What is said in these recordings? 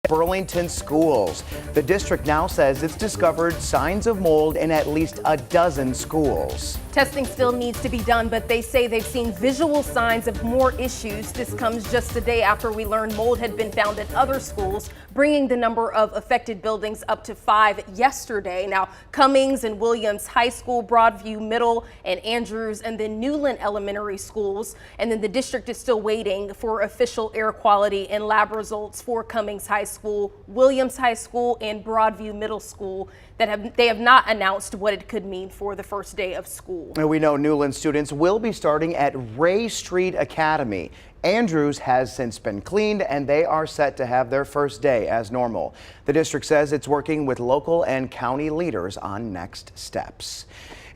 Burlington Schools. The district now says it's discovered signs of mold in at least a dozen schools. Testing still needs to be done, but they say they've seen visual signs of more issues. This comes just a day after we learned mold had been found at other schools, bringing the number of affected buildings up to 5 yesterday. Now, Cummings and Williams High School, Broadview Middle and Andrews, and then Newland Elementary Schools. And then the district is still waiting for official air quality and lab results for Cummings High School, Williams High School, and Broadview Middle School. They have not announced what it could mean for the first day of school. We know Newland students will be starting at Ray Street Academy. Andrews has since been cleaned and they are set to have their first day as normal. The district says it's working with local and county leaders on next steps.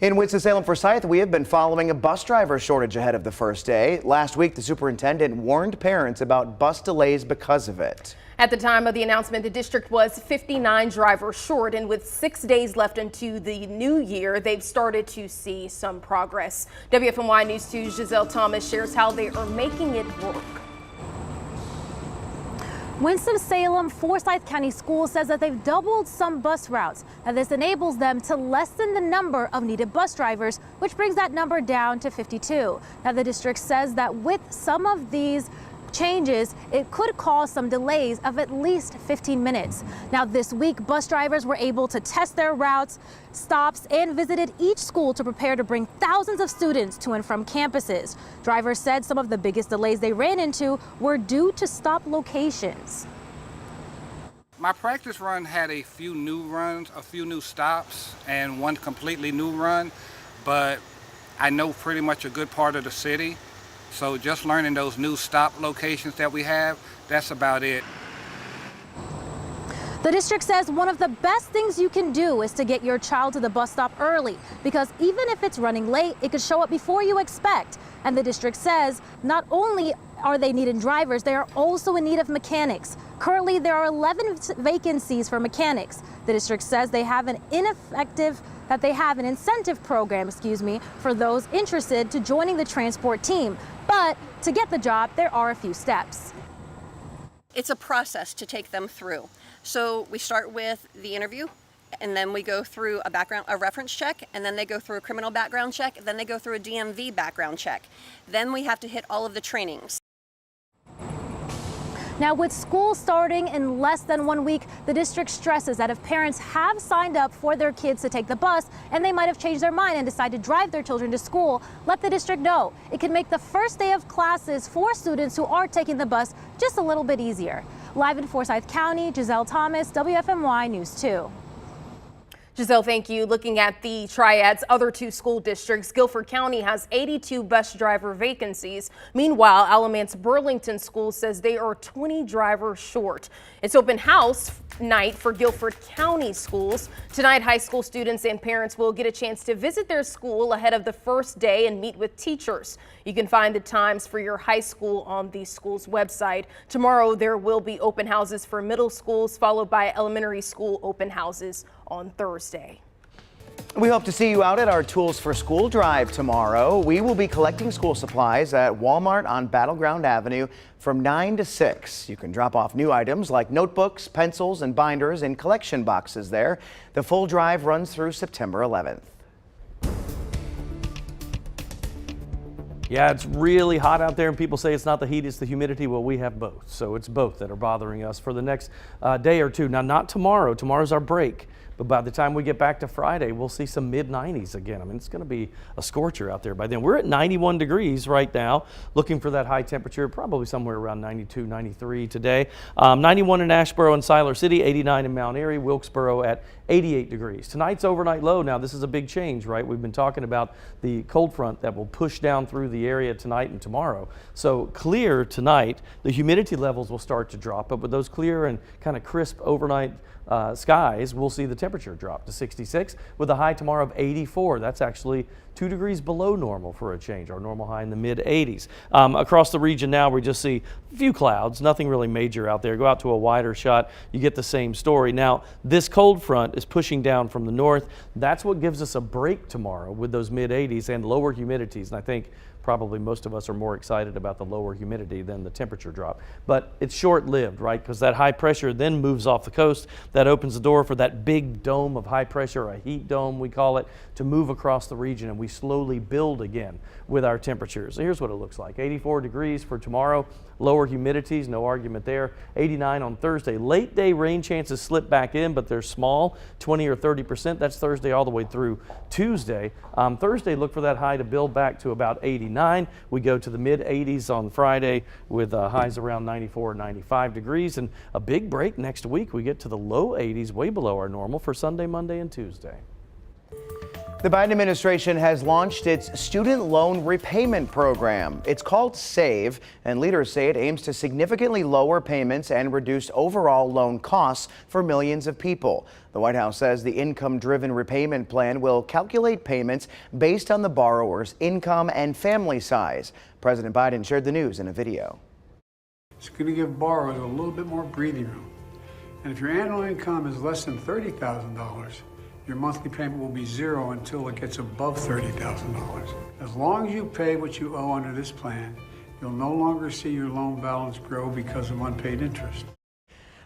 In Winston-Salem Forsyth, we have been following a bus driver shortage ahead of the first day. Last week, the superintendent warned parents about bus delays because of it. At the time of the announcement, the district was 59 drivers short, and with 6 days left into the new year, they've started to see some progress. WFMY News 2's Giselle Thomas shares how they are making it work. Winston-Salem Forsyth County Schools says that they've doubled some bus routes, and this enables them to lessen the number of needed bus drivers, which brings that number down to 52. Now, the district says that with some of these changes, it could cause some delays of at least 15 minutes. Now, this week, bus drivers were able to test their routes, stops, and visited each school to prepare to bring thousands of students to and from campuses. Drivers said some of the biggest delays they ran into were due to stop locations. My practice run had a few new runs, a few new stops, and one completely new run, but I know pretty much a good part of the city. So just learning those new stop locations that we have, that's about it. The district says one of the best things you can do is to get your child to the bus stop early, because even if it's running late, it could show up before you expect. And the district says not only are they needing drivers, they are also in need of mechanics. Currently, there are 11 vacancies for mechanics. The district says they have an incentive program, for those interested to joining the transport team. But to get the job, there are a few steps. It's a process to take them through. So we start with the interview, and then we go through a reference check, and then they go through a criminal background check, then they go through a DMV background check. Then we have to hit all of the trainings. Now, with school starting in less than 1 week, the district stresses that if parents have signed up for their kids to take the bus and they might have changed their mind and decide to drive their children to school, let the district know. It can make the first day of classes for students who are taking the bus just a little bit easier. Live in Forsyth County, Giselle Thomas, WFMY News 2. Giselle, thank you. Looking at the Triad's other 2 school districts, Guilford County has 82 bus driver vacancies. Meanwhile, Alamance-Burlington Schools says they are 20 drivers short. It's open house night for Guilford County schools. Tonight, high school students and parents will get a chance to visit their school ahead of the first day and meet with teachers. You can find the times for your high school on the school's website. Tomorrow, there will be open houses for middle schools, followed by elementary school open houses on Thursday. We hope to see you out at our Tools for School drive tomorrow. We will be collecting school supplies at Walmart on Battleground Avenue from 9 to 6. You can drop off new items like notebooks, pencils, and binders in collection boxes there. The full drive runs through September 11th. Yeah, it's really hot out there, and people say it's not the heat, it's the humidity. Well, we have both, so it's both that are bothering us for the next day or two. Now, not tomorrow. Tomorrow's our break. But by the time we get back to Friday, we'll see some mid-90s again. I mean, it's going to be a scorcher out there by then. We're at 91 degrees right now, looking for that high temperature, probably somewhere around 92, 93 today. 91 in Asheboro and Siler City, 89 in Mount Airy, Wilkesboro at 88 degrees. Tonight's overnight low. Now, this is a big change, right? We've been talking about the cold front that will push down through the area tonight and tomorrow. So clear tonight, the humidity levels will start to drop, but with those clear and kind of crisp overnight skies, we'll see the temperature drop to 66 with a high tomorrow of 84. That's actually 2 degrees below normal for a change. Our normal high in the mid 80s. Across the region now, we just see a few clouds, nothing really major out there. Go out to a wider shot, you get the same story. Now, this cold front is pushing down from the north. That's what gives us a break tomorrow with those mid 80s and lower humidities. And I think probably most of us are more excited about the lower humidity than the temperature drop. But it's short-lived, right? Because that high pressure then moves off the coast. That opens the door for that big dome of high pressure, a heat dome we call it, to move across the region, and we slowly build again with our temperatures. So here's what it looks like. 84 degrees for tomorrow. Lower humidities, no argument there. 89 on Thursday. Late day rain chances slip back in, but they're small, 20 or 30%. That's Thursday all the way through Tuesday. Thursday, look for that high to build back to about 89. We go to the mid 80s on Friday with highs around 94 or 95 degrees. And a big break next week. We get to the low 80s, way below our normal for Sunday, Monday, and Tuesday. The Biden administration has launched its student loan repayment program. It's called SAVE, and leaders say it aims to significantly lower payments and reduce overall loan costs for millions of people. The White House says the income-driven repayment plan will calculate payments based on the borrower's income and family size. President Biden shared the news in a video. It's going to give borrowers a little bit more breathing room. And if your annual income is less than $30,000, your monthly payment will be zero until it gets above $30,000. As long as you pay what you owe under this plan, you'll no longer see your loan balance grow because of unpaid interest.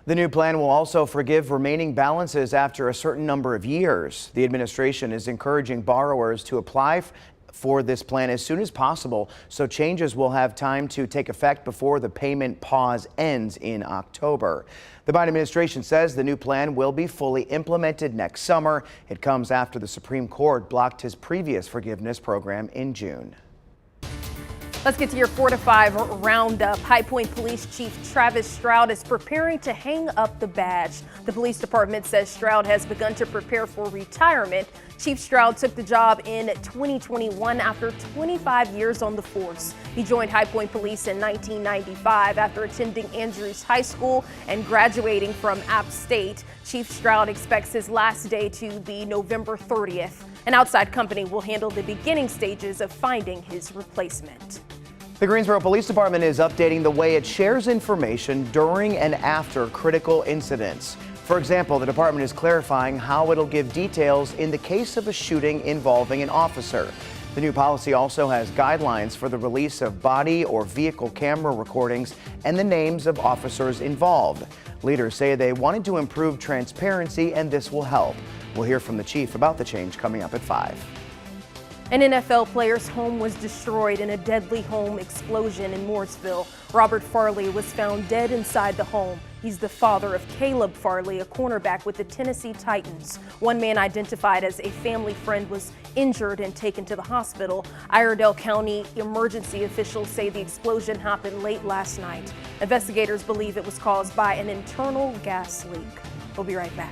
The new plan will also forgive remaining balances after a certain number of years. The administration is encouraging borrowers to apply for this plan as soon as possible, so changes will have time to take effect before the payment pause ends in October. The Biden administration says the new plan will be fully implemented next summer. It comes after the Supreme Court blocked his previous forgiveness program in June. Let's get to your 4 to 5 roundup. High Point Police Chief Travis Stroud is preparing to hang up the badge. The police department says Stroud has begun to prepare for retirement. Chief Stroud took the job in 2021 after 25 years on the force. He joined High Point Police in 1995 after attending Andrews High School and graduating from App State. Chief Stroud expects his last day to be November 30th. An outside company will handle the beginning stages of finding his replacement. The Greensboro Police Department is updating the way it shares information during and after critical incidents. For example, the department is clarifying how it'll give details in the case of a shooting involving an officer. The new policy also has guidelines for the release of body or vehicle camera recordings and the names of officers involved. Leaders say they wanted to improve transparency, and this will help. We'll hear from the chief about the change coming up at 5. An NFL player's home was destroyed in a deadly home explosion in Mooresville. Robert Farley was found dead inside the home. He's the father of Caleb Farley, a cornerback with the Tennessee Titans. One man identified as a family friend was injured and taken to the hospital. Iredell County emergency officials say the explosion happened late last night. Investigators believe it was caused by an internal gas leak. We'll be right back.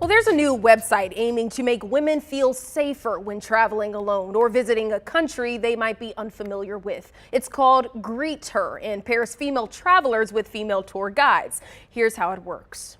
Well, there's a new website aiming to make women feel safer when traveling alone or visiting a country they might be unfamiliar with. It's called Greet Her and pairs female travelers with female tour guides. Here's how it works.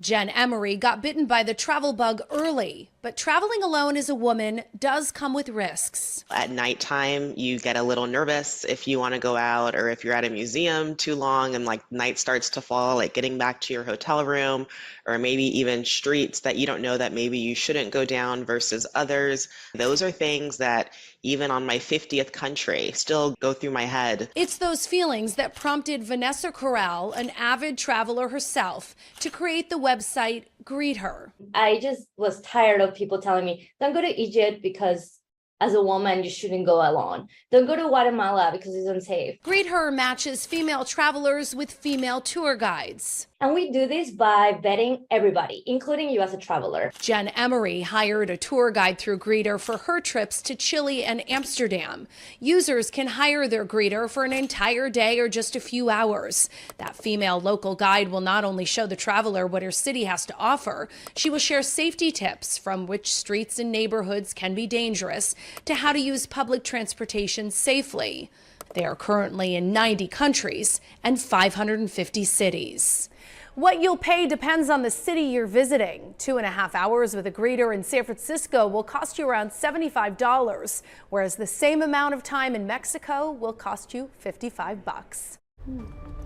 Jen Emery got bitten by the travel bug early, but traveling alone as a woman does come with risks. At nighttime, you get a little nervous if you want to go out, or if you're at a museum too long and like night starts to fall, like getting back to your hotel room, or maybe even streets that you don't know that maybe you shouldn't go down versus others. Those are things that even on my 50th country still go through my head. It's those feelings that prompted Vanessa Corral, an avid traveler herself, to create the website Greet Her. I just was tired of people telling me, don't go to Egypt because as a woman, you shouldn't go alone. Don't go to Guatemala because it's unsafe. Greet Her matches female travelers with female tour guides. And we do this by vetting everybody, including you as a traveler. Jen Emery hired a tour guide through Greet Her for her trips to Chile and Amsterdam. Users can hire their Greet Her for an entire day or just a few hours. That female local guide will not only show the traveler what her city has to offer, she will share safety tips from which streets and neighborhoods can be dangerous to how to use public transportation safely. They are currently in 90 countries and 550 cities. What you'll pay depends on the city you're visiting. 2.5 hours with a Greet Her in San Francisco will cost you around $75, whereas the same amount of time in Mexico will cost you $55.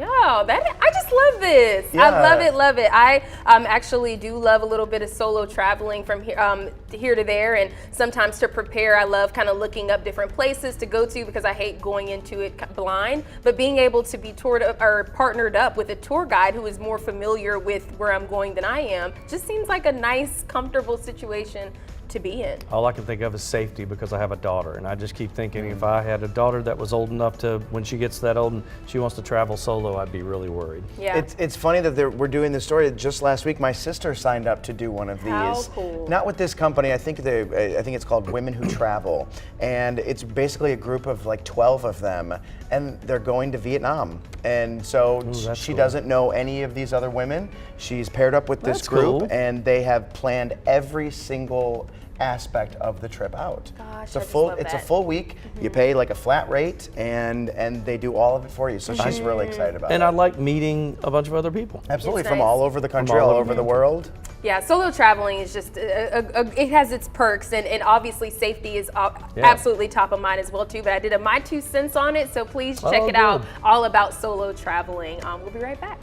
Oh, I just love this. Yeah. I love it. I actually do love a little bit of solo traveling from here to there, and sometimes to prepare, I love kind of looking up different places to go to because I hate going into it blind. But being able to be toured or partnered up with a tour guide who is more familiar with where I'm going than I am just seems like a nice, comfortable situation to be in. All I can think of is safety, because I have a daughter, and I just keep thinking if I had a daughter that was old enough to, when she gets that old and she wants to travel solo, I'd be really worried. Yeah. It's funny that we're doing this story. Just last week, my sister signed up to do one of these. How cool. Not with this company. I think it's called Women Who Travel, and it's basically a group of like 12 of them, and they're going to Vietnam. And so she doesn't know any of these other women. She's paired up with this group, cool. and they have planned every single aspect of the trip out. Gosh, it's I just love a that. full week. You pay like a flat rate, and they do all of it for you. So she's really excited about it. And I like meeting a bunch of other people. Absolutely, It's from nice. all over the country, all over the world. Yeah, solo traveling is just, it has its perks, and obviously safety is absolutely top of mind as well too, but I did my 2 cents on it, so please check it out, all about solo traveling. We'll be right back.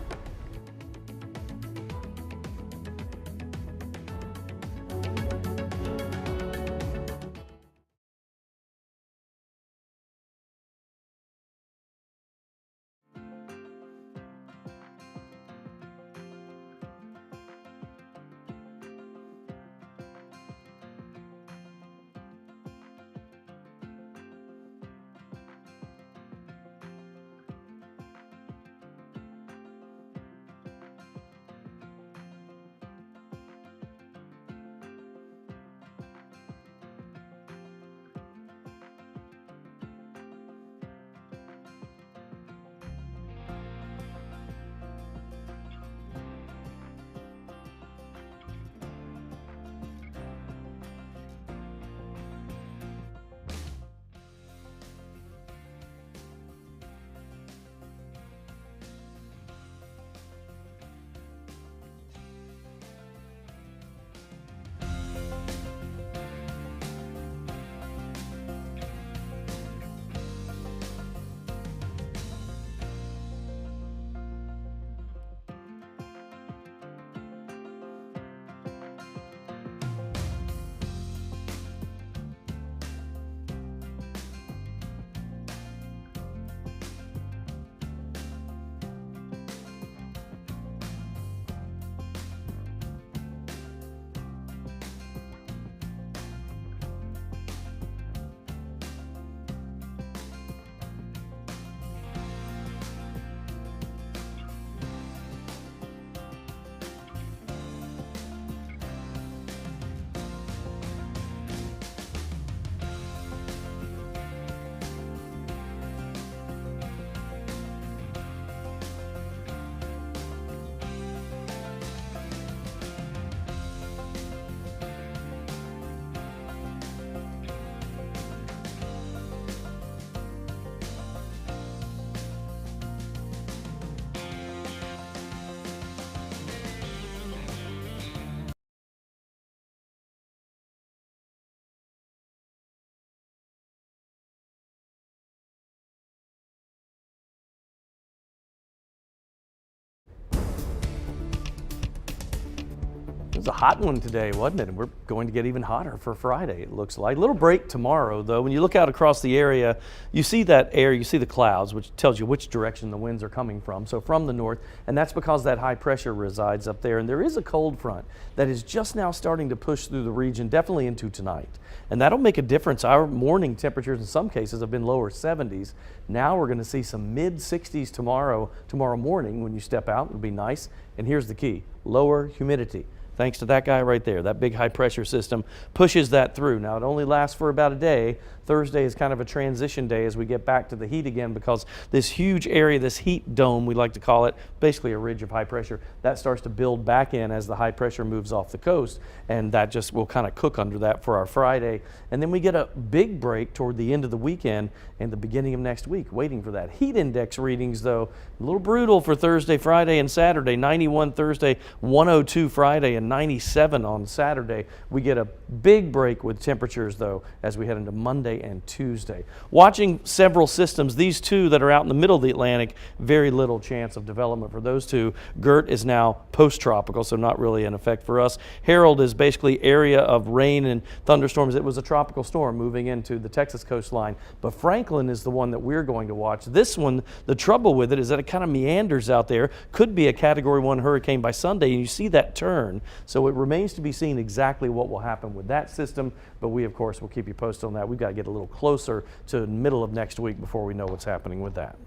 was a hot one today, wasn't it? And we're going to get even hotter for Friday, it looks like. A little break tomorrow, though. When you look out across the area, you see that air, you see the clouds, which tells you which direction the winds are coming from. So from the north, and that's because that high pressure resides up there. And there is a cold front that is just now starting to push through the region, definitely into tonight. And that'll make a difference. Our morning temperatures in some cases have been lower 70s. Now we're going to see some mid 60s tomorrow morning when you step out. It'll be nice. And here's the key, lower humidity. Thanks to that guy right there, that big high pressure system pushes that through. Now it only lasts for about a day. Thursday is kind of a transition day as we get back to the heat again, because this huge area, this heat dome, we like to call it, basically a ridge of high pressure, that starts to build back in as the high pressure moves off the coast, and that just will kind of cook under that for our Friday. And then we get a big break toward the end of the weekend and the beginning of next week, waiting for that. Heat index readings, though, a little brutal for Thursday, Friday, and Saturday. 91 Thursday, 102 Friday, and 97 on Saturday. We get a big break with temperatures, though, as we head into Monday and Tuesday. Watching several systems, these two that are out in the middle of the Atlantic, very little chance of development for those two. Gert is now post-tropical, so not really in effect for us. Harold is basically area of rain and thunderstorms. It was a tropical storm moving into the Texas coastline, but Franklin is the one that we're going to watch. This one, the trouble with it is that it kind of meanders out there. Could be a Category 1 hurricane by Sunday, and you see that turn. So it remains to be seen exactly what will happen with that system, but we, of course, will keep you posted on that. We've got to get a little closer to the middle of next week before we know what's happening with that.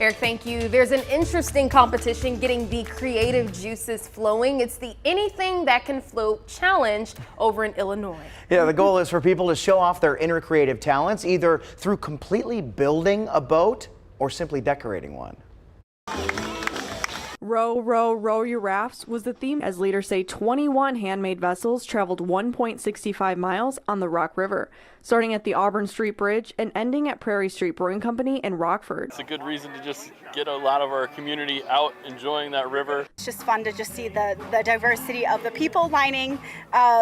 Eric, thank you. There's an interesting competition getting the creative juices flowing. It's the Anything That Can Float Challenge over in Illinois. Yeah, the goal is for people to show off their inner creative talents, either through completely building a boat or simply decorating one. Row, row, row your rafts was the theme, as leaders say 21 handmade vessels traveled 1.65 miles on the Rock River, starting at the Auburn Street Bridge and ending at Prairie Street Brewing Company in Rockford. It's a good reason to just get a lot of our community out enjoying that river. It's just fun to just see the diversity of the people lining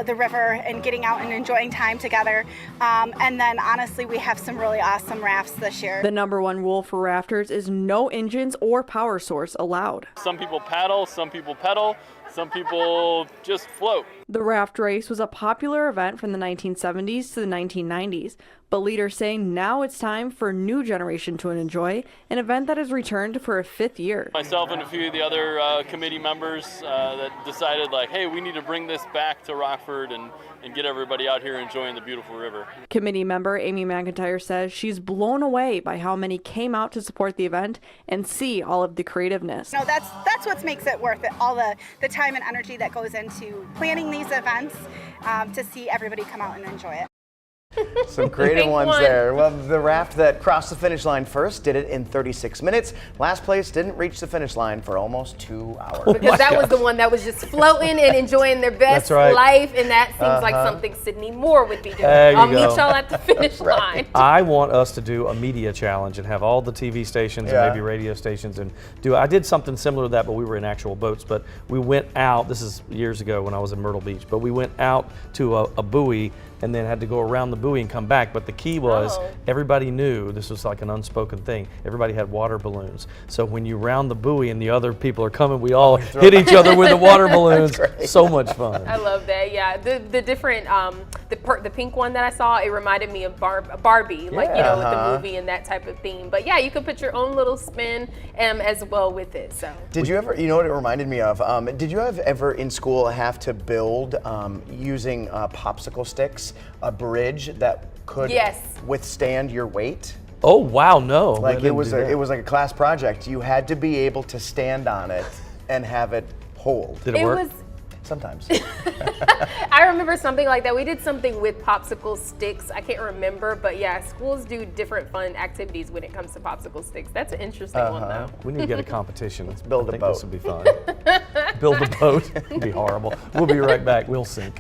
the river and getting out and enjoying time together. And then honestly, we have some really awesome rafts this year. The #1 rule for rafters is no engines or power source allowed. Some people paddle, some people pedal, some people just float. The raft race was a popular event from the 1970s to the 1990s, but leaders say now it's time for a new generation to enjoy an event that has returned for a 5th year. Myself and a few of the other committee members that decided, like, hey, we need to bring this back to Rockford and get everybody out here enjoying the beautiful river. Committee member Amy McIntyre says she's blown away by how many came out to support the event and see all of the creativeness. No, that's what makes it worth it, all the time and energy that goes into planning these events, to see everybody come out and enjoy it. Some creative ones there. Well, the raft that crossed the finish line first did it in 36 minutes. Last place didn't reach the finish line for almost 2 hours. Because that was the one that was just floating and enjoying their best life, and that seems like something Sydney Moore would be doing. I'll meet y'all at the finish line. I want us to do a media challenge and have all the TV stations and maybe radio stations and do. I did something similar to that, but we were in actual boats. But we went out. This is years ago when I was in Myrtle Beach. But we went out to a buoy and then had to go around the buoy and come back. But the key was everybody knew, this was like an unspoken thing, everybody had water balloons. So when you round the buoy and the other people are coming, we all hit each other with the water balloons. So much fun. I love that. Yeah, the different, the pink one that I saw, it reminded me of Barbie, like, you know, with the movie and that type of theme. But yeah, you could put your own little spin as well with it. So did you ever, you know what it reminded me of? Did you ever in school have to build using popsicle sticks a bridge that could withstand your weight? Oh wow, no! Like it was like a class project. You had to be able to stand on it and have it hold. Did it work? Sometimes. I remember something like that. We did something with popsicle sticks. I can't remember, but yeah, schools do different fun activities when it comes to popsicle sticks. That's an interesting one, though. We need to get a competition. Let's build a boat. This would be fun. Build a boat. It'd be horrible. We'll be right back. We'll sink.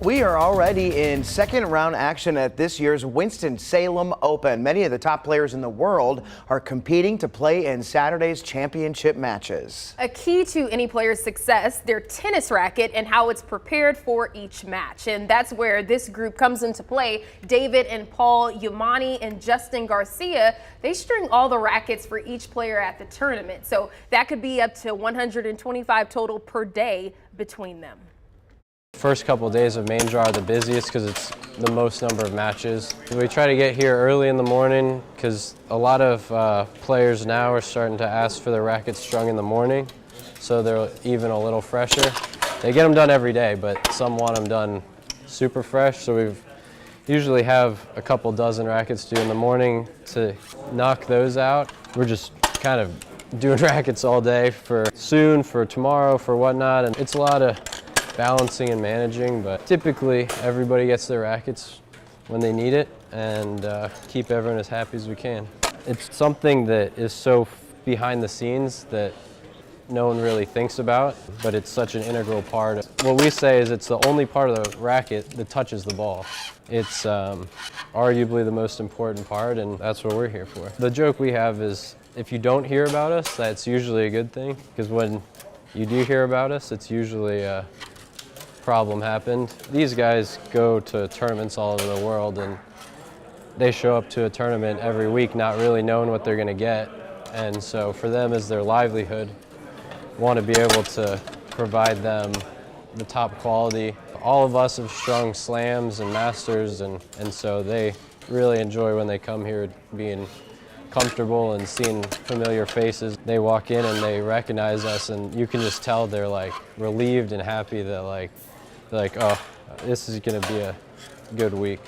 We are already in second round action at this year's Winston-Salem Open. Many of the top players in the world are competing to play in Saturday's championship matches. A key to any player's success, their tennis racket and how it's prepared for each match. And that's where this group comes into play. David and Paul Yamani and Justin Garcia, they string all the rackets for each player at the tournament. So that could be up to 125 total per day between them. First couple of days of main draw are the busiest because it's the most number of matches. We try to get here early in the morning because a lot of players now are starting to ask for their rackets strung in the morning, so they're even a little fresher. They get them done every day, but some want them done super fresh, so we usually have a couple dozen rackets due in the morning to knock those out. We're just kind of doing rackets all day for soon, for tomorrow, for whatnot, and it's a lot of balancing and managing, but typically everybody gets their rackets when they need it and keep everyone as happy as we can. It's something that is so behind the scenes that no one really thinks about, but it's such an integral part. What we say is it's the only part of the racket that touches the ball. It's arguably the most important part, and that's what we're here for. The joke we have is if you don't hear about us, that's usually a good thing, because when you do hear about us, it's usually a problem happened. These guys go to tournaments all over the world, and they show up to a tournament every week not really knowing what they're going to get, and so for them as their livelihood, want to be able to provide them the top quality. All of us have strung slams and masters, and so they really enjoy when they come here being comfortable and seeing familiar faces. They walk in and they recognize us, and you can just tell they're like relieved and happy that they're like, oh, this is going to be a good week.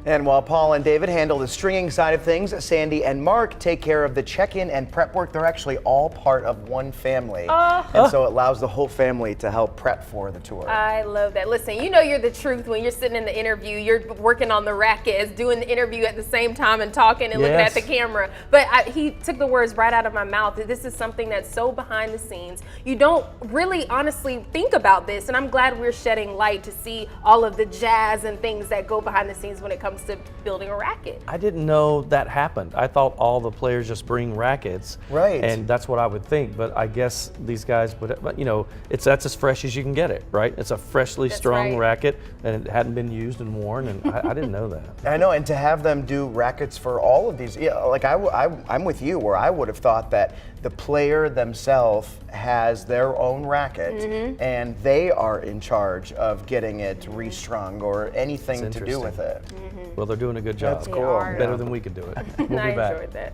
And while Paul and David handle the stringing side of things, Sandy and Mark take care of the check-in and prep work. They're actually all part of one family. And so it allows the whole family to help prep for the tour. I love that. Listen, you know you're the truth when you're sitting in the interview. You're working on the rackets, doing the interview at the same time and talking and looking at the camera. But he took the words right out of my mouth. This is something that's so behind the scenes. You don't really honestly think about this, and I'm glad we're shedding light to see all of the jazz and things that go behind the scenes when it comes to building a racket. I didn't know that happened. I thought all the players just bring rackets. Right. And that's what I would think, but I guess these guys would, you know, that's as fresh as you can get it, right? It's a freshly strung racket, and it hadn't been used and worn, and I didn't know that. I know, and to have them do rackets for all of these, like I'm with you, where I would have thought that the player themselves has their own racket, and they are in charge of getting it restrung or anything to do with it. Well, they're doing a good job. That's cool. Better than we could do it. We'll be back. I enjoyed that.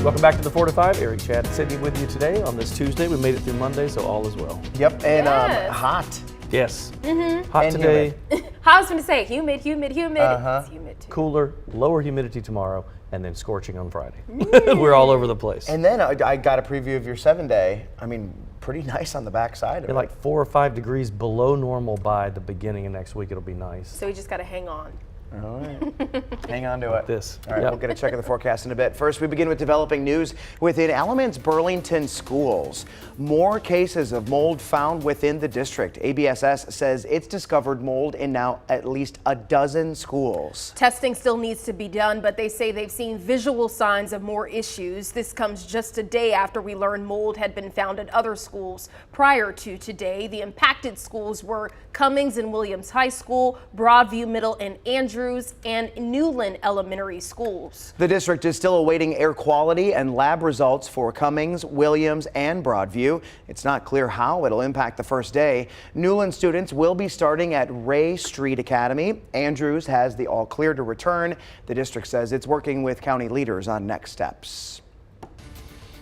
Welcome back to the 4 to 5. Eric, Chad, and Sydney with you today on this Tuesday. We made it through Monday, so all is well. Yep, and Yes. hot. Yes. Mm-hmm. Hot And today, I was going to say humid. Uh-huh. It's humid too. cooler, lower humidity tomorrow, and then scorching on Friday. We're all over the place. And then I got a preview of your 7-day. I mean, pretty nice on the backside of You're it. like 4 or 5 degrees below normal by the beginning of next week. It'll be nice. So we just got to hang on. All right. Hang on to it. This. All right, Yep. we'll get a check of the forecast in a bit. First, we begin with developing news within Alamance-Burlington Schools. More cases of mold found within the district. ABSS says it's discovered mold in now at least a dozen schools. Testing still needs to be done, but they say they've seen visual signs of more issues. This comes just a day after we learned mold had been found at other schools. Prior to today, the impacted schools were Cummings and Williams High School, Broadview Middle and Andrews, and Newland Elementary Schools. The district is still awaiting air quality and lab results for Cummings, Williams, and Broadview. It's not clear how it'll impact the first day. Newland students will be starting at Ray Street Academy. Andrews has the all clear to return. The district says it's working with county leaders on next steps.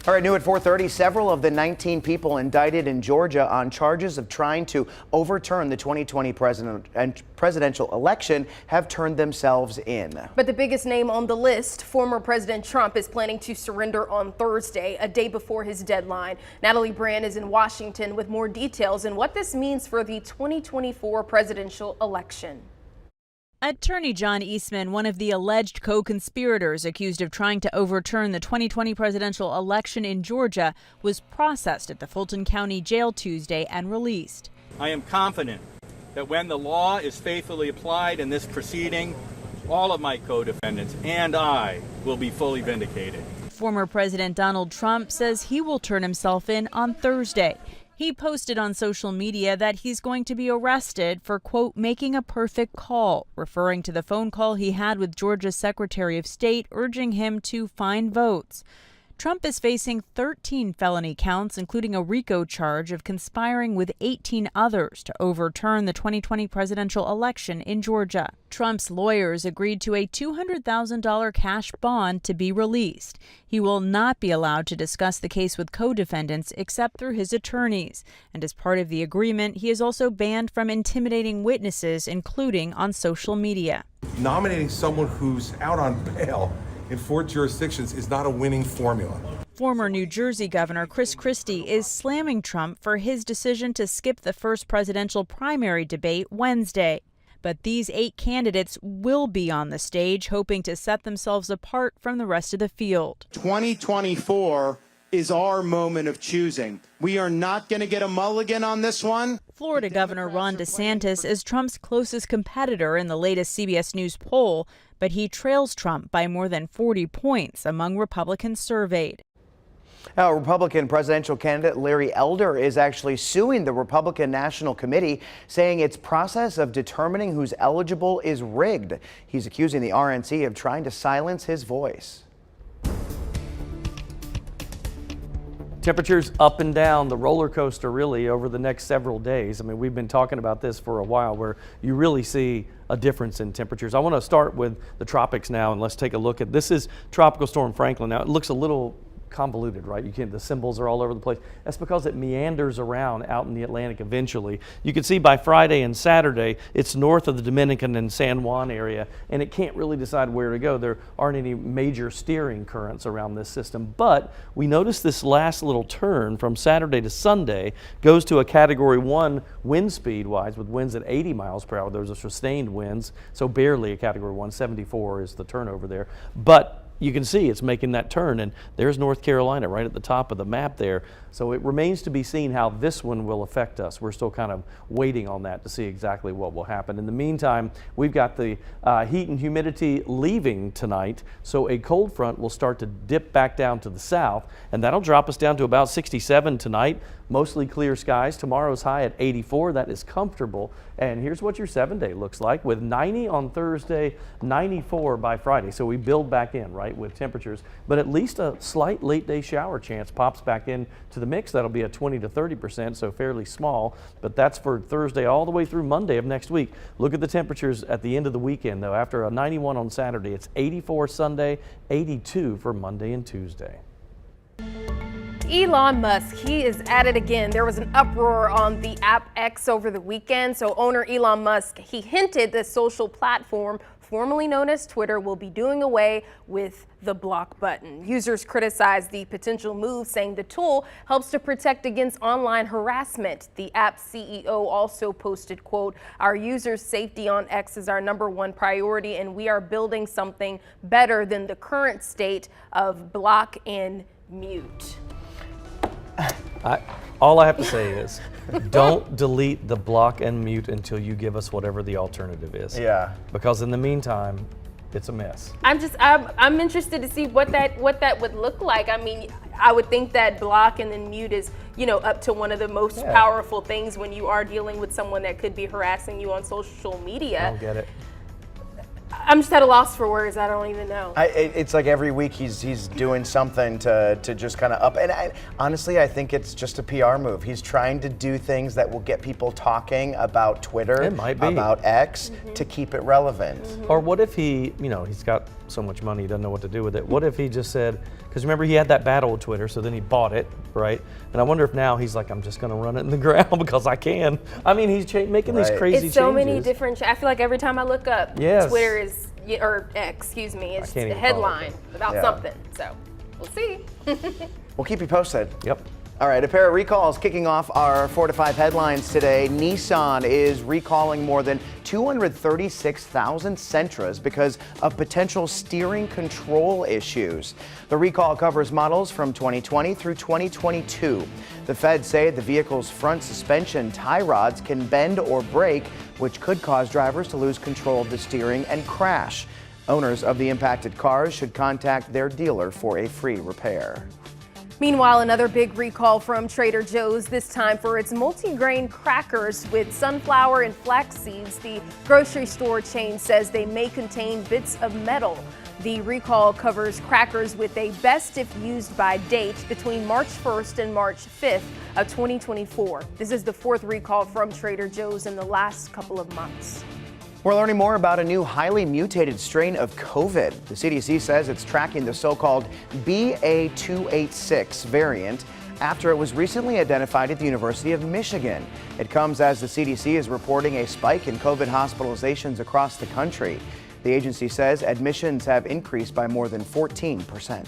All right, new at 4:30, several of the 19 people indicted in Georgia on charges of trying to overturn the 2020 presidential election have turned themselves in. But the biggest name on the list, former President Trump, is planning to surrender on Thursday, a day before his deadline. Natalie Brand is in Washington with more details and what this means for the 2024 presidential election. Attorney John Eastman, one of the alleged co-conspirators accused of trying to overturn the 2020 presidential election in Georgia, was processed at the Fulton County Jail Tuesday and released. I am confident that when the law is faithfully applied in this proceeding, all of my co-defendants and I will be fully vindicated. Former President Donald Trump says he will turn himself in on Thursday. He posted on social media that he's going to be arrested for, quote, making a perfect call, referring to the phone call he had with Georgia's Secretary of State urging him to find votes. Trump is facing 13 felony counts, including a RICO charge of conspiring with 18 others to overturn the 2020 presidential election in Georgia. Trump's lawyers agreed to a $200,000 cash bond to be released. He will not be allowed to discuss the case with co-defendants except through his attorneys. And as part of the agreement, he is also banned from intimidating witnesses, including on social media. Nominating someone who's out on bail in 4 jurisdictions is not a winning formula. Former New Jersey Governor Chris Christie is slamming Trump for his decision to skip the first presidential primary debate Wednesday. But these 8 candidates will be on the stage, hoping to set themselves apart from the rest of the field. 2024 is our moment of choosing. We are not going to get a mulligan on this one. Florida Governor Ron DeSantis is Trump's closest competitor in the latest CBS News poll, but he trails Trump by more than 40 points among Republicans surveyed. Now, Republican presidential candidate Larry Elder is actually suing the Republican National Committee, saying its process of determining who's eligible is rigged. He's accusing the RNC of trying to silence his voice. Temperatures up and down, the roller coaster really over the next several days. I mean, we've been talking about this for a while where you really see a difference in temperatures. I want to start with the tropics now, and let's take a look at this. Is Tropical Storm Franklin. Now, it looks a little convoluted, right? The symbols are all over the place. That's because it meanders around out in the Atlantic eventually. You can see by Friday and Saturday, it's north of the Dominican and San Juan area, and it can't really decide where to go. There aren't any major steering currents around this system, but we noticed this last little turn from Saturday to Sunday goes to a Category 1 wind speed-wise with winds at 80 miles per hour. There's a sustained winds, so barely a Category 1. 74 is the turnover there. But you can see it's making that turn, and there's North Carolina right at the top of the map there. So it remains to be seen how this one will affect us. We're still kind of waiting on that to see exactly what will happen. In the meantime, we've got the heat and humidity leaving tonight, so a cold front will start to dip back down to the south, and that'll drop us down to about 67 tonight. Mostly clear skies. Tomorrow's high at 84. That is comfortable. And here's what your 7-day looks like with 90 on Thursday, 94 by Friday. So we build back in, right, with temperatures. But at least a slight late day shower chance pops back in to the mix. That'll be a 20 to 30%, so fairly small. But that's for Thursday all the way through Monday of next week. Look at the temperatures at the end of the weekend, though. After a 91 on Saturday, it's 84 Sunday, 82 for Monday and Tuesday. Elon Musk, he is at it again. There was an uproar on the app X over the weekend. So owner Elon Musk, he hinted the social platform, formerly known as Twitter, will be doing away with the block button. Users criticized the potential move, saying the tool helps to protect against online harassment. The app's CEO also posted, quote, "Our users' safety on X is our #1 priority, and we are building something better than the current state of block and mute." All I have to say is, don't delete the block and mute until you give us whatever the alternative is. Yeah. Because in the meantime, it's a mess. I'm interested to see what that would look like. I mean, I would think that block and then mute is, up to one of the most powerful things when you are dealing with someone that could be harassing you on social media. I don't get it. I'm just at a loss for words. I don't even know. It's like every week he's doing something to just kind of up. And honestly, I think it's just a PR move. He's trying to do things that will get people talking about Twitter, It might be. about X, to keep it relevant. Or what if he, he's got so much money, he doesn't know what to do with it. What if he just said, because remember he had that battle with Twitter, so then he bought it, right? And I wonder if now he's like, I'm just going to run it in the ground because I can. I mean, he's making these crazy changes. It's so many different, I feel like every time I look up, Yes. Twitter is, or X, excuse me, it's the headline about something. So we'll see. We'll keep you posted. Yep. All right, a pair of recalls kicking off our 4 to 5 headlines today. Nissan is recalling more than 236,000 Sentras because of potential steering control issues. The recall covers models from 2020 through 2022. The feds say the vehicle's front suspension tie rods can bend or break, which could cause drivers to lose control of the steering and crash. Owners of the impacted cars should contact their dealer for a free repair. Meanwhile, another big recall from Trader Joe's, this time for its multigrain crackers with sunflower and flax seeds. The grocery store chain says they may contain bits of metal. The recall covers crackers with a best if used by date between March 1st and March 5th of 2024. This is the 4th recall from Trader Joe's in the last couple of months. We're learning more about a new highly mutated strain of COVID. The CDC says it's tracking the so-called BA.286 variant after it was recently identified at the University of Michigan. It comes as the CDC is reporting a spike in COVID hospitalizations across the country. The agency says admissions have increased by more than 14%.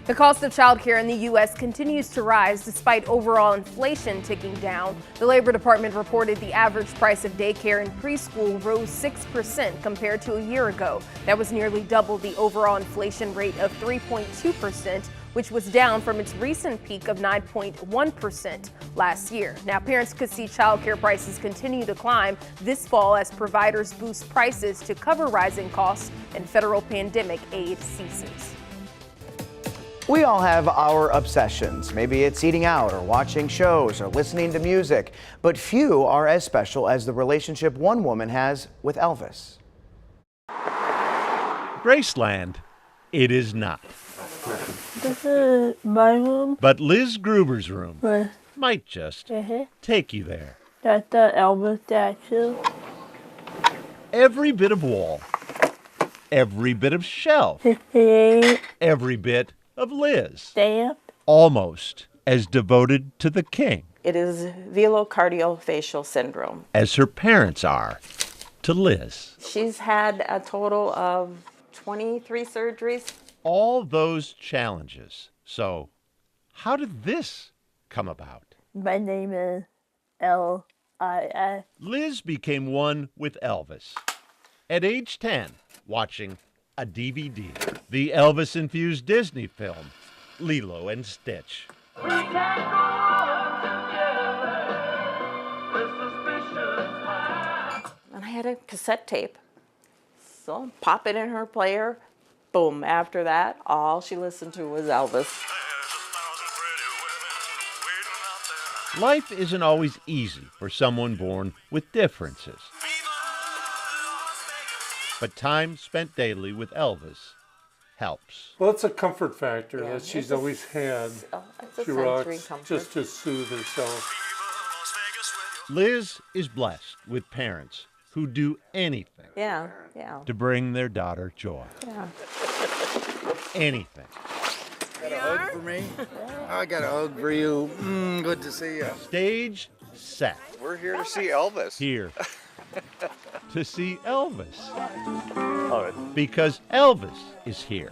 The cost of childcare in the U.S. continues to rise despite overall inflation ticking down. The Labor Department reported the average price of daycare and preschool rose 6% compared to a year ago. That was nearly double the overall inflation rate of 3.2%, which was down from its recent peak of 9.1% last year. Now, parents could see childcare prices continue to climb this fall as providers boost prices to cover rising costs and federal pandemic aid ceases. We all have our obsessions. Maybe it's eating out or watching shows or listening to music, but few are as special as the relationship one woman has with Elvis. Graceland, it is not. This is my room. But Liz Gruber's room Right. might just take you there. That's the Elvis statue. Every bit of wall, every bit of shelf, 58. every bit of Liz. Stamp. Almost as devoted to the king It is velocardiofacial syndrome. as her parents are to Liz. She's had a total of 23 surgeries. All those challenges. So, how did this come about? My name is L.I.S. Liz became one with Elvis. At age 10, watching a DVD, the Elvis-infused Disney film, Lilo and Stitch. And I had a cassette tape. So pop it in her player. Boom. After that, all she listened to was Elvis. Life isn't always easy for someone born with differences. But time spent daily with Elvis helps. Well, it's a comfort factor that she's always had. It's a She sensory rocks comfort. just to soothe herself. Liz is blessed with parents who do anything Yeah. to bring their daughter joy. Yeah. Anything. Got a hug for me? I got a hug for you. Good to see you. Stage set. We're here to see Elvis. Here to see Elvis. All right. Because Elvis is here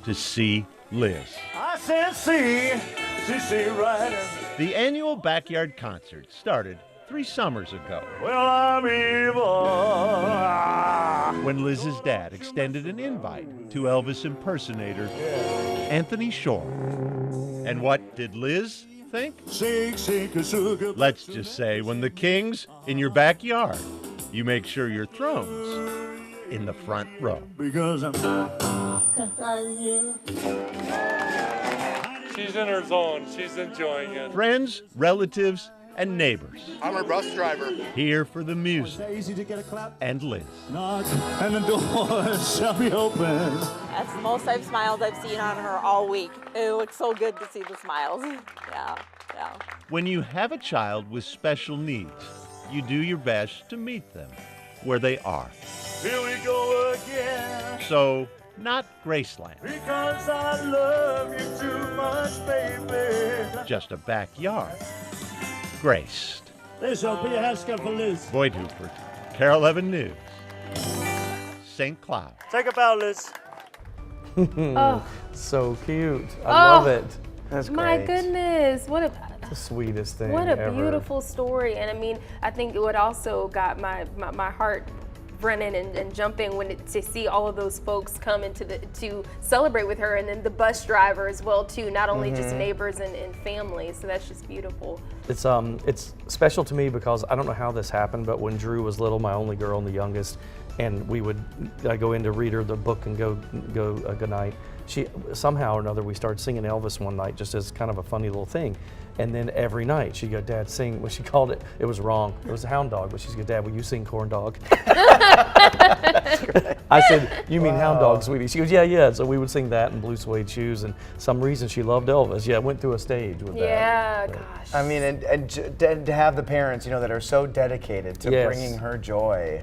to see Liz. I said see right. The annual backyard concert started 3 summers ago. Well, I'm evil. When Liz's dad extended an invite to Elvis impersonator Anthony Shore. And what did Liz think? Let's just say when the king's in your backyard, you make sure your throne's in the front row. Because She's in her zone. She's enjoying it. Friends, relatives, and neighbors. I'm her bus driver. Here for the music. And Liz. knock and the door shall be open. That's the most smiles I've seen on her all week. It looks so good to see the smiles. Yeah. When you have a child with special needs, you do your best to meet them where they are. Here we go again. So, not Graceland, Because I love you too much, baby. just a backyard. Graced. This will be a haskell for Liz. Boyd Hooper, Carol 11 News, St. Cloud. Take a bow, Liz. Oh. So cute. I Oh. love it. That's My great. goodness, what a The sweetest thing what a ever. beautiful story. And I mean, I think what also got my heart running and jumping to see all of those folks come to celebrate with her, and then the bus driver as well too, not only just neighbors and family. So that's just beautiful. It's special to me because I don't know how this happened, but when Drew was little, my only girl and the youngest, and I go in to read her the book and go good night. She somehow or another we started singing Elvis one night just as kind of a funny little thing, and then every night she'd go, "Dad, sing." When she called it was wrong. It was a hound dog, but she'd go, "Dad, will you sing Corn Dog?" I said, "You mean hound dog, sweetie?" She goes, "Yeah." So we would sing that and Blue Suede Shoes, and some reason she loved Elvis. Yeah, went through a stage with that. Yeah, But- gosh. I mean, and to have the parents, that are so dedicated to Yes. bringing her joy,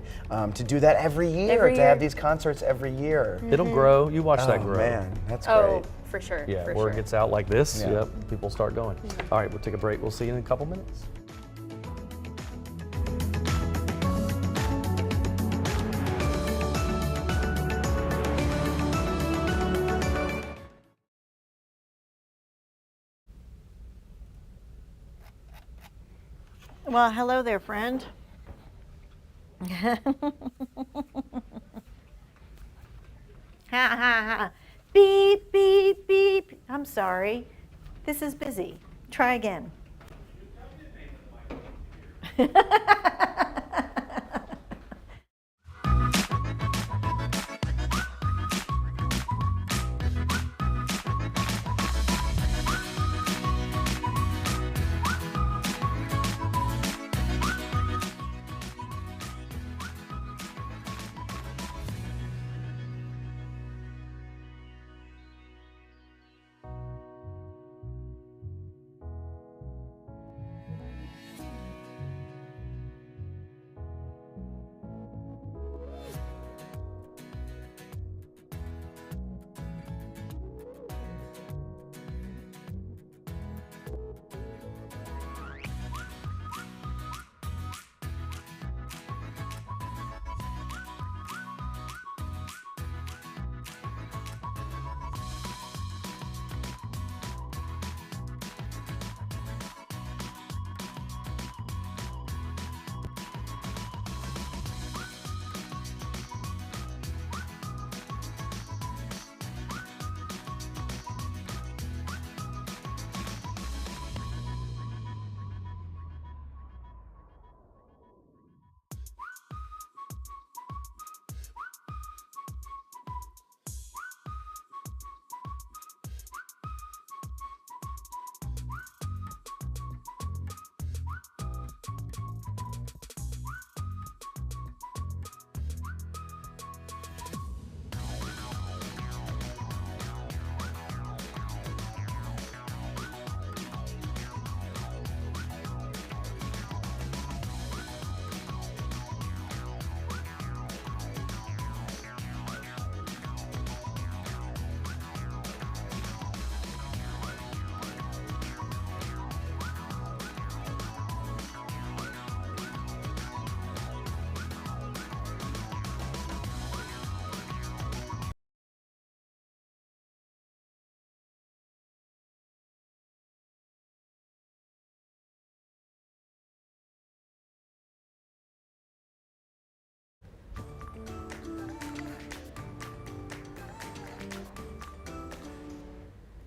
to do that every year, Every to year. have these concerts every year. It'll grow. You watch that Oh, grow. man, that's Oh, great. for sure. Yeah, for word sure. gets out like this, Yeah. yep, people start going. All right, we'll take a break. We'll see you in a couple minutes. Well, hello there, friend. Ha ha ha. Beep, beep, beep. I'm sorry. This is busy. Try again.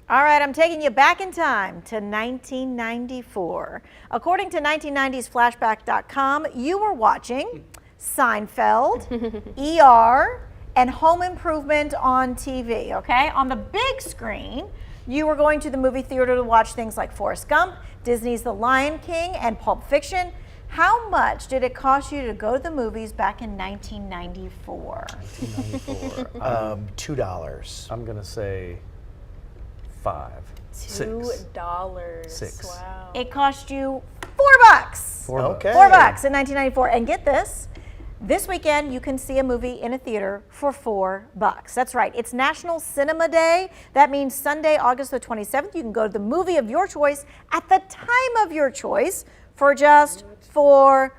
All right, I'm taking you back in time to 1994. According to 1990sflashback.com, you were watching Seinfeld, ER, and Home Improvement on TV, okay? On the big screen, you were going to the movie theater to watch things like Forrest Gump, Disney's The Lion King, and Pulp Fiction. How much did it cost you to go to the movies back in 1994? $2. I'm going to say $5. $2. $6. Wow. It cost you $4. Okay. $4 in 1994. And get this. This weekend, you can see a movie in a theater for $4. That's right. It's National Cinema Day. That means Sunday, August the 27th, you can go to the movie of your choice at the time of your choice for just $4.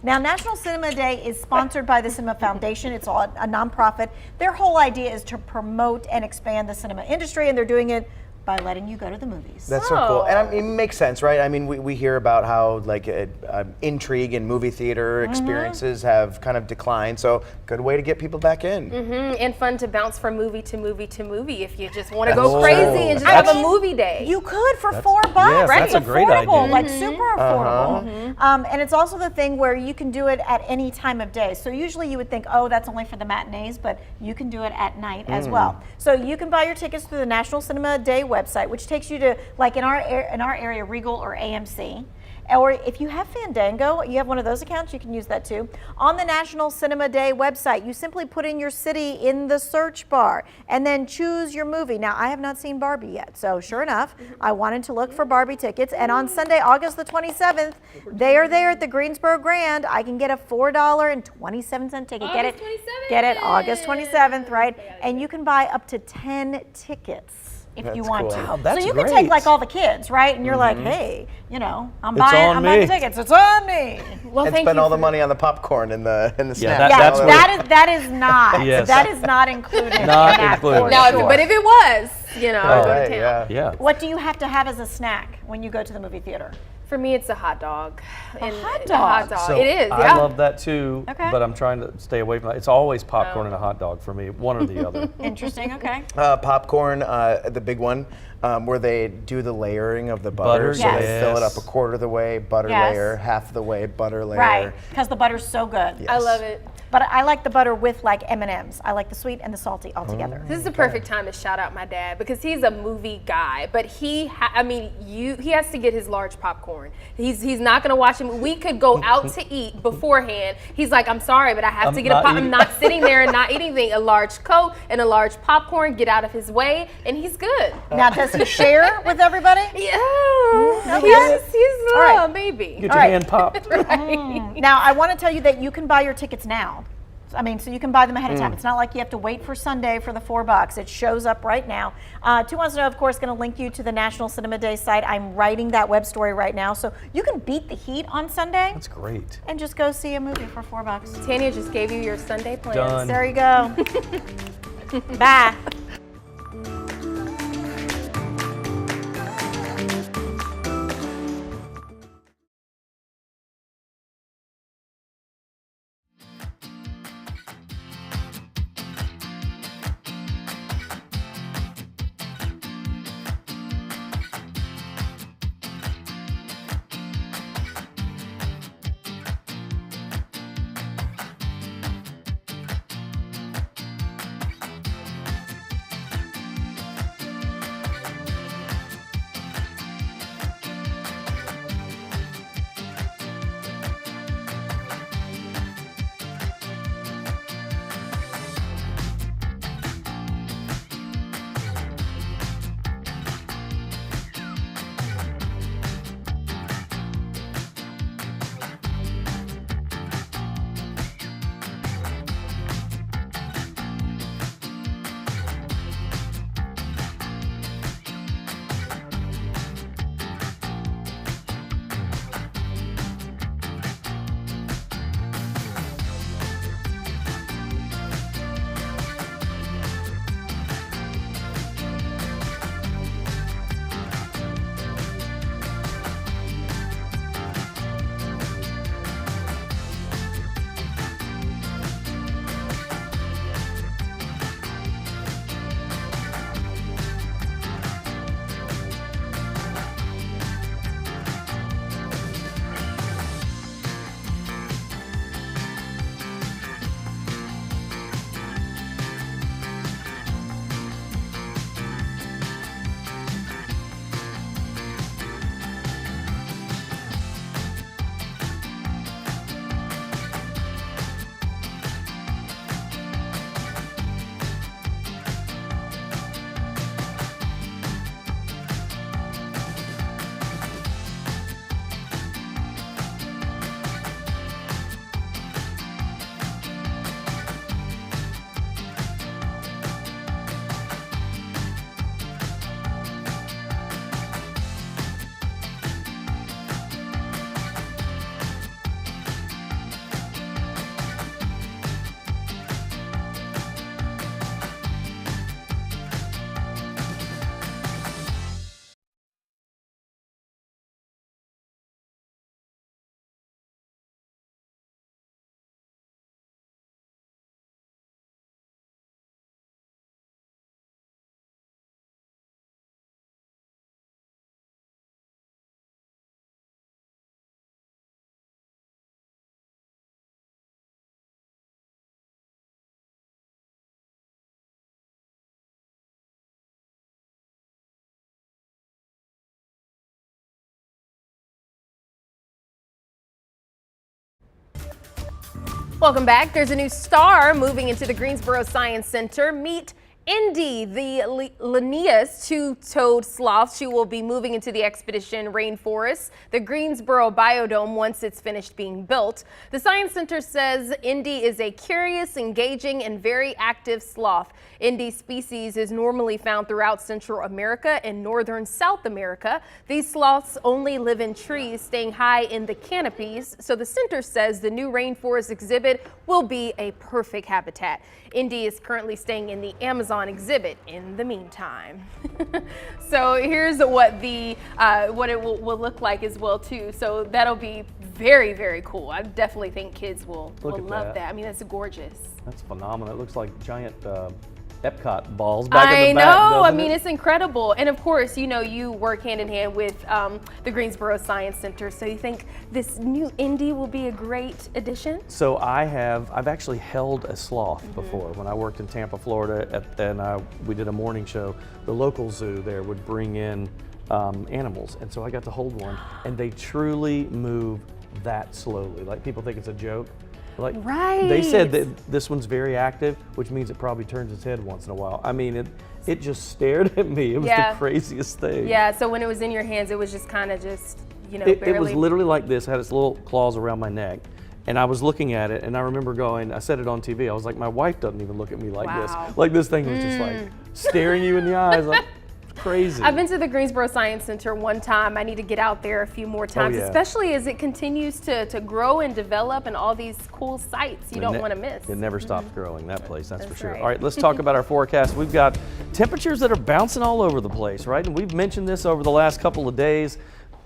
Now, National Cinema Day is sponsored by the Cinema Foundation. It's a nonprofit. Their whole idea is to promote and expand the cinema industry, and they're doing it by letting you go to the movies. That's so cool. And it makes sense, right? I mean, we hear about how like intrigue in movie theater experiences have kind of declined. So good way to get people back in. And fun to bounce from movie to movie to movie if you just want to go crazy and just have a movie day. You could for $4, yes, right? that's a great idea. Like super affordable. And it's also the thing where you can do it at any time of day. So usually you would think, oh, that's only for the matinees, but you can do it at night as well. So you can buy your tickets through the National Cinema Day website, which takes you to, like in our area, Regal or AMC. Or if you have Fandango, you have one of those accounts, you can use that too. On the National Cinema Day website, you simply put in your city in the search bar and then choose your movie. Now, I have not seen Barbie yet, so sure enough, I wanted to look for Barbie tickets. And on Sunday, August the 27th, they are there at the Greensboro Grand. I can get a $4.27 ticket. Get it August 27th, right? And you can buy up to 10 tickets. If you want to. Wow, that's so you can take like all the kids, right? And you're like, hey, you know, I'm buying tickets. It's on me. Well, and spend all the money on the popcorn and the snacks. That is not. Yes. That is not included. Not in that included. Now, but if it was, you know, I go to town. Yeah. What do you have to have as a snack when you go to the movie theater? For me, it's a hot dog. A hot dog. So It is, I yeah. love that too, Okay. but I'm trying to stay away from that. It's always popcorn and a hot dog for me, one or the other. Interesting, okay. Popcorn, the big one, where they do the layering of the butter. So they fill it up a quarter of the way, butter layer, half the way, butter layer. Right, because the butter's so good. Yes. I love it. But I like the butter with like M&Ms. I like the sweet and the salty all together. This is the perfect time to shout out my dad because he's a movie guy, but he has to get his large popcorn. He's not gonna watch him. We could go out to eat beforehand. He's like, I'm sorry, but I have to get I'm not sitting there and not eating anything. A large Coke and a large popcorn. Get out of his way, and he's good. Now, does he share with everybody? Yeah, Okay. he's All right. maybe. Get your hand popped. Now, I want to tell you that you can buy your tickets now. I mean, so you can buy them ahead of time. It's not like you have to wait for Sunday for the $4. It shows up right now. 210, of course, going to link you to the National Cinema Day site. I'm writing that web story right now. So you can beat the heat on Sunday. That's great. And just go see a movie for $4. Tanya just gave you your Sunday plans. Done. There you go. Bye. Welcome back. There's a new star moving into the Greensboro Science Center. Meet Indy, the Linnaeus two-toed sloth. She will be moving into the Expedition Rainforest, the Greensboro Biodome, once it's finished being built. The Science Center says Indy is a curious, engaging, and very active sloth. Indy's species is normally found throughout Central America and northern South America. These sloths only live in trees, staying high in the canopies, so the center says the new rainforest exhibit will be a perfect habitat. Indy is currently staying in the Amazon exhibit in the meantime. So here's what it will look like as well too. So that'll be very, very cool. I definitely think kids will love that. I mean, that's gorgeous. That's phenomenal. It looks like giant Epcot balls back in the back. I know. I doesn't mean, it? it's incredible. And of course, you know, you work hand in hand with the Greensboro Science Center. So you think this new Indy will be a great addition? So I've actually held a sloth before. When I worked in Tampa, Florida, and we did a morning show. The local zoo there would bring in animals, and so I got to hold one, and they truly move that slowly. Like, people think it's a joke. Like, right. They said that this one's very active, which means it probably turns its head once in a while. I mean, it just stared at me. It was the craziest thing. Yeah, so when it was in your hands, it was just kind of just, you know, It was literally like this, had its little claws around my neck. And I was looking at it, and I remember going, I said it on TV, I was like, my wife doesn't even look at me like this. Like, this thing was just like staring you in the eyes. Like, crazy. I've been to the Greensboro Science Center one time. I need to get out there a few more times, especially as it continues to grow and develop, and all these cool sites you don't want to miss. It never stops growing, that place, that's for sure. right. All right, let's talk about our forecast. We've got temperatures that are bouncing all over the place, right? And we've mentioned this over the last couple of days.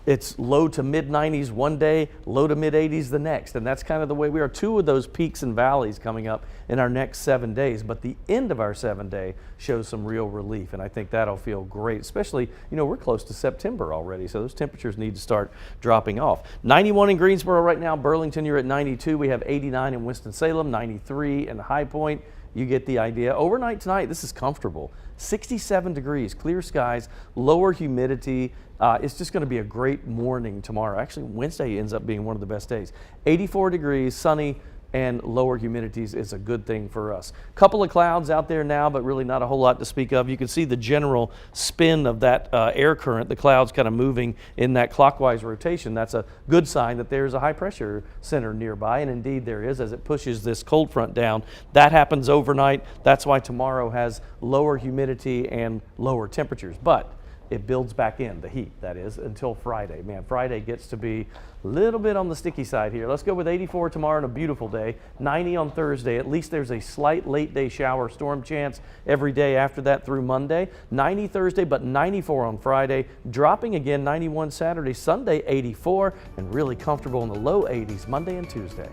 It's low to mid 90s one day, low to mid 80s the next. And that's kind of the way we are. Two of those peaks and valleys coming up in our next 7 days. But the end of our 7-day shows some real relief. And I think that'll feel great, especially, you know, we're close to September already. So those temperatures need to start dropping off. 91 in Greensboro right now. Burlington, you're at 92. We have 89 in Winston-Salem, 93 in High Point. You get the idea. Overnight tonight, this is comfortable. 67 degrees, clear skies, lower humidity. It's just going to be a great morning tomorrow. Actually, Wednesday ends up being one of the best days. 84 degrees, sunny, and lower humidities is a good thing for us. Couple of clouds out there now, but really not a whole lot to speak of. You can see the general spin of that air current, the clouds kind of moving in that clockwise rotation. That's a good sign that there's a high pressure center nearby, and indeed there is, as it pushes this cold front down. That happens overnight. That's why tomorrow has lower humidity and lower temperatures. But it builds back in, the heat, that is, until Friday. Man, Friday gets to be a little bit on the sticky side here. Let's go with 84 tomorrow and a beautiful day. 90 on Thursday. At least there's a slight late day shower storm chance every day after that through Monday. 90 Thursday, but 94 on Friday. Dropping again, 91 Saturday. Sunday, 84, and really comfortable in the low 80s Monday and Tuesday.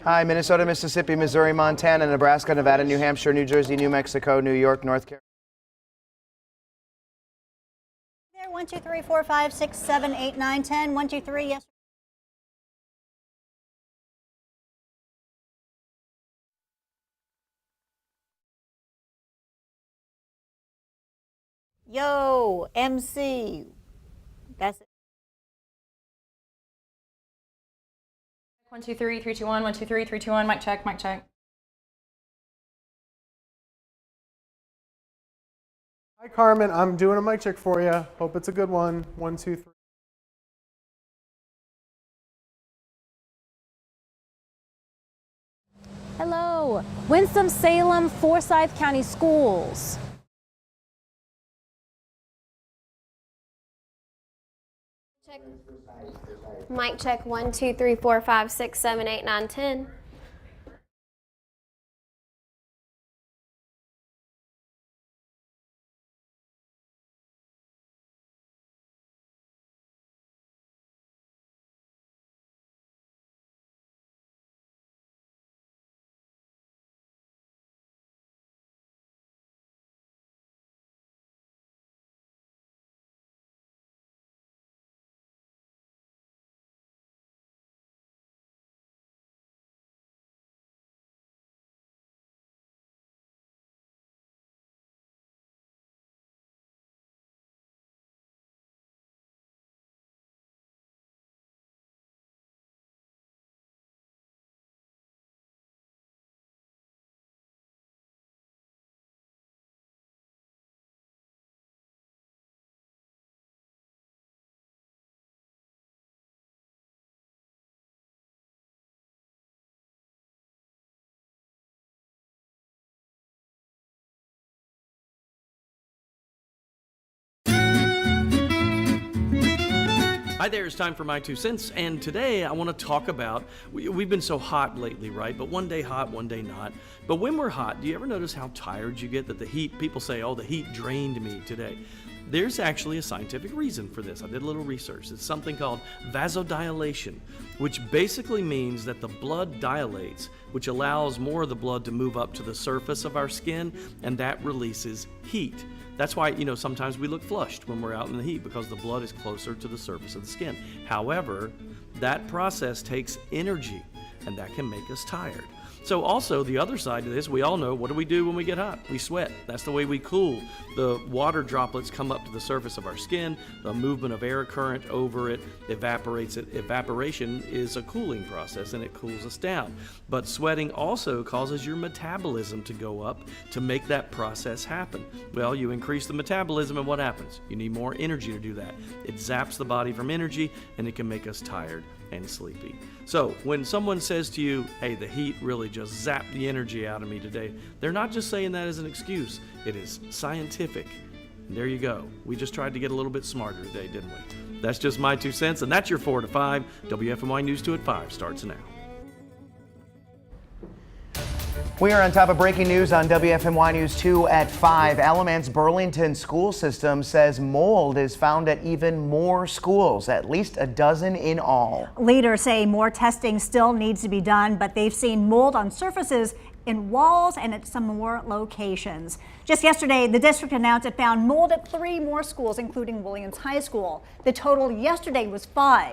Hi, Minnesota, Mississippi, Missouri, Montana, Nebraska, Nevada, New Hampshire, New Jersey, New Mexico, New York, North Carolina. There, 1, 2, 3, 4, 5, 6, 7, 8, 9, 10. 1, 2, 3, yes. Yo, MC. That's it. 1, 2, 3, 3, 2, 1. 1, 2, 3, 3, 2, 1. Mic check, mic check. Hi, Carmen. I'm doing a mic check for you. Hope it's a good one. 1, 2, 3. Hello, Winston-Salem, Forsyth County Schools. Mic check 1, 2, 3, 4, 5, 6, 7, 8, 9, 10. Hi there, it's time for my 2 cents, and today I want to talk about, we've been so hot lately, right? But one day hot, one day not. But when we're hot, do you ever notice how tired you get? That the heat, people say, oh, the heat drained me today. There's actually a scientific reason for this. I did a little research. It's something called vasodilation, which basically means that the blood dilates, which allows more of the blood to move up to the surface of our skin, and that releases heat. That's why, sometimes we look flushed when we're out in the heat, because the blood is closer to the surface of the skin. However, that process takes energy, and that can make us tired. So also, the other side of this, we all know, what do we do when we get hot? We sweat. That's the way we cool. The water droplets come up to the surface of our skin. The movement of air current over it evaporates it. Evaporation is a cooling process, and it cools us down. But sweating also causes your metabolism to go up to make that process happen. Well, you increase the metabolism, and what happens? You need more energy to do that. It zaps the body from energy, and it can make us tired and sleepy. So when someone says to you, hey, the heat really just zapped the energy out of me today, they're not just saying that as an excuse. It is scientific. And there you go. We just tried to get a little bit smarter today, didn't we? That's just my 2 cents, and that's your 4 to 5. WFMY News 2 at 5 starts now. We are on top of breaking news on WFMY News 2 at 5. Alamance-Burlington School System says mold is found at even more schools, at least a dozen in all. Leaders say more testing still needs to be done, but they've seen mold on surfaces, in walls, and at some more locations. Just yesterday, the district announced it found mold at 3 more schools, including Williams High School. The total yesterday was 5.